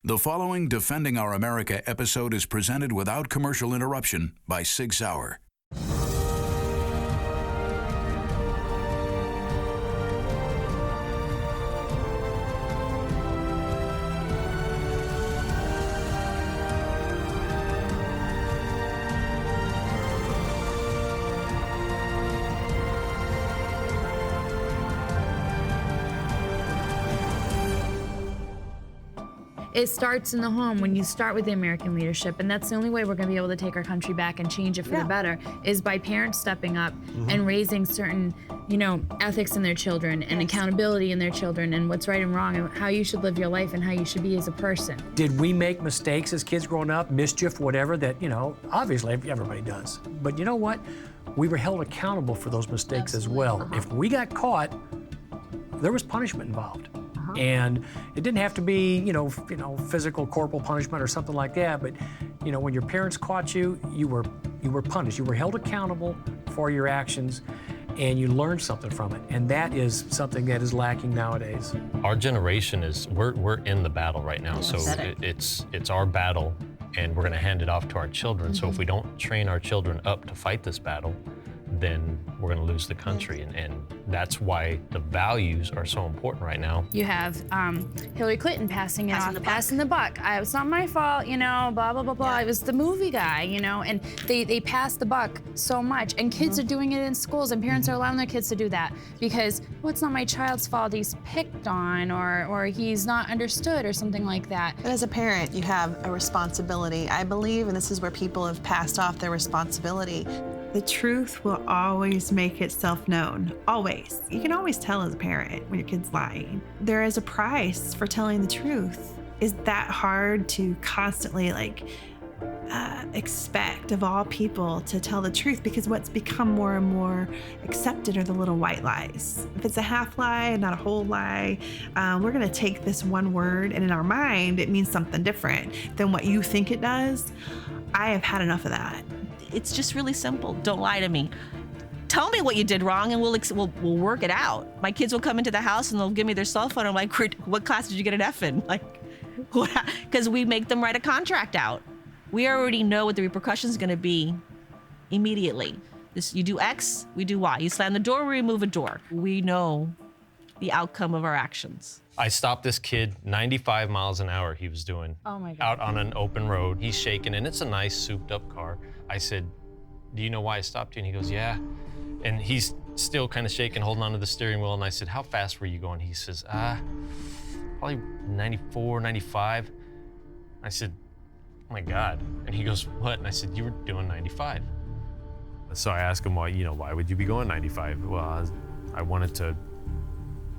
The following Defending Our America episode is presented without commercial interruption by Sig Sauer. It starts in the home when you start with the American leadership, and that's the only way we're going to be able to take our country back and change it for the better, is by parents stepping up and raising certain, ethics in their children and accountability in their children and what's right and wrong and how you should live your life and how you should be as a person. Did we make mistakes as kids growing up, mischief, whatever, that, obviously everybody does. But you know what? We were held accountable for those mistakes as well. If we got caught, there was punishment involved. And it didn't have to be, physical, corporal punishment or something like that. But, when your parents caught you, you were punished. You were held accountable for your actions, and you learned something from it. And that is something that is lacking nowadays. Our generation we're in the battle right now. So it's our battle, and we're going to hand it off to our children. So if we don't train our children up to fight this battle, then we're going to lose the country. And that's why the values are so important right now. You have Hillary Clinton passing the buck. It's not my fault, blah, blah, blah, blah. It was the movie guy, and they pass the buck so much. And kids are doing it in schools, and parents are allowing their kids to do that because, it's not my child's fault he's picked on or he's not understood or something like that. But as a parent, you have a responsibility. I believe, and this is where people have passed off their responsibility. The truth will always make itself known, always. You can always tell as a parent when your kid's lying. There is a price for telling the truth. Is that hard to constantly expect of all people to tell the truth? Because what's become more and more accepted are the little white lies. If it's a half lie and not a whole lie, we're gonna take this one word and in our mind, it means something different than what you think it does. I have had enough of that. It's just really simple. Don't lie to me. Tell me what you did wrong and we'll work it out. My kids will come into the house and they'll give me their cell phone. I'm like, what class did you get an F in? Because we make them write a contract out. We already know what the repercussions are going to be immediately. You do X, we do Y. You slam the door, we remove a door. We know the outcome of our actions. I stopped this kid, 95 miles an hour he was doing. Oh my God. Out on an open road. He's shaking, and it's a nice souped up car. I said, do you know why I stopped you? And he goes, yeah. And he's still kind of shaking, holding onto the steering wheel. And I said, how fast were you going? He says, probably 94, 95. I said, oh my God. And he goes, what? And I said, you were doing 95. So I asked him, why would you be going 95? Well, I wanted to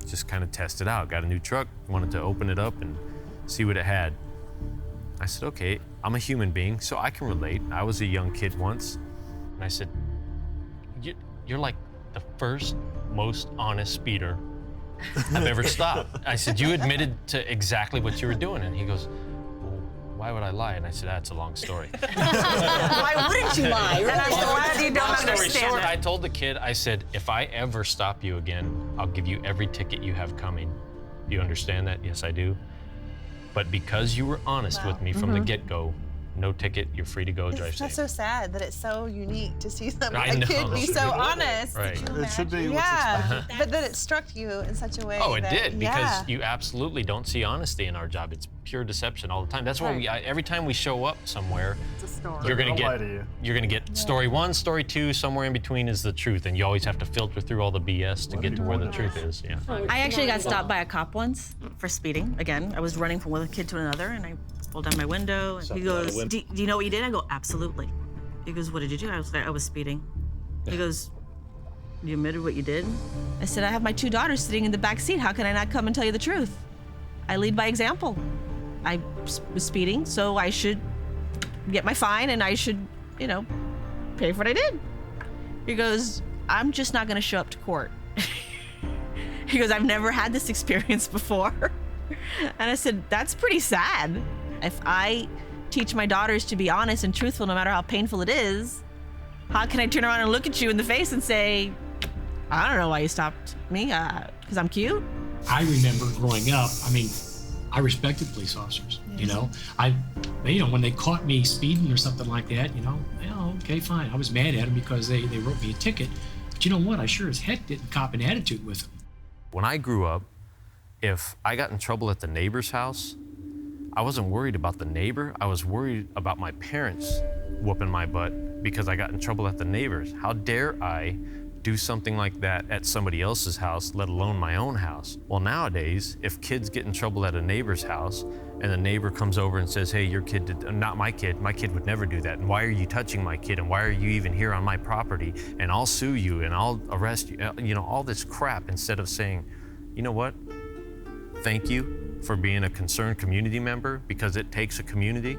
just kind of test it out. Got a new truck, wanted to open it up and see what it had. I said, okay, I'm a human being, so I can relate. I was a young kid once. And I said, you're like the first most honest speeder I've ever stopped. I said, you admitted to exactly what you were doing. And he goes, well, why would I lie? And I said, that's a long story. Why wouldn't you lie? And I'm glad you don't understand short, I told the kid, I said, if I ever stop you again, I'll give you every ticket you have coming. Do you understand that? Yes, I do. But because you were honest with me from the get-go, no ticket, you're free to go, drive safe. That's so sad that it's so unique to see a kid be so honest. Right. It should be Yeah, but then it struck you in such a way Oh, it that, did, because you absolutely don't see honesty in our job. It's pure deception all the time. That's why every time we show up somewhere, you're gonna get story one, story two, somewhere in between is the truth, and you always have to filter through all the BS to get to where the truth is. Yeah. I actually got stopped by a cop once for speeding. Again, I was running from one kid to another, and I pulled down my window, and he goes, do you know what you did? I go, absolutely. He goes, what did you do? I was like, I was speeding. He goes, you admitted what you did? I said, I have my two daughters sitting in the back seat. How can I not come and tell you the truth? I lead by example. I was speeding, so I should get my fine and I should, pay for what I did. He goes, I'm just not gonna show up to court. He goes, I've never had this experience before. And I said, that's pretty sad. If I teach my daughters to be honest and truthful no matter how painful it is, how can I turn around and look at you in the face and say, I don't know why you stopped me, because I'm cute? I remember growing up, I respected police officers. you know. When they caught me speeding or something like that, well, okay, fine. I was mad at them because they wrote me a ticket. But you know what? I sure as heck didn't cop an attitude with them. When I grew up, if I got in trouble at the neighbor's house, I wasn't worried about the neighbor. I was worried about my parents whooping my butt because I got in trouble at the neighbor's. How dare I do something like that at somebody else's house, let alone my own house? Well, nowadays, if kids get in trouble at a neighbor's house and the neighbor comes over and says, hey, your kid did, not my kid would never do that, and why are you touching my kid, and why are you even here on my property, and I'll sue you, and I'll arrest you, all this crap, instead of saying, you know what, thank you for being a concerned community member, because it takes a community,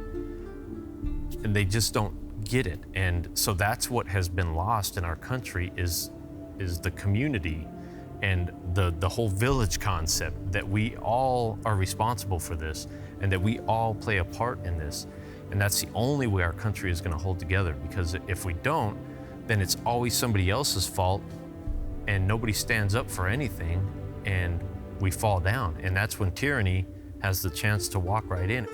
and they just don't get it. And so that's what has been lost in our country is the community and the whole village concept, that we all are responsible for this and that we all play a part in this. And that's the only way our country is going to hold together, because if we don't, then it's always somebody else's fault and nobody stands up for anything, and we fall down. And that's when tyranny has the chance to walk right in.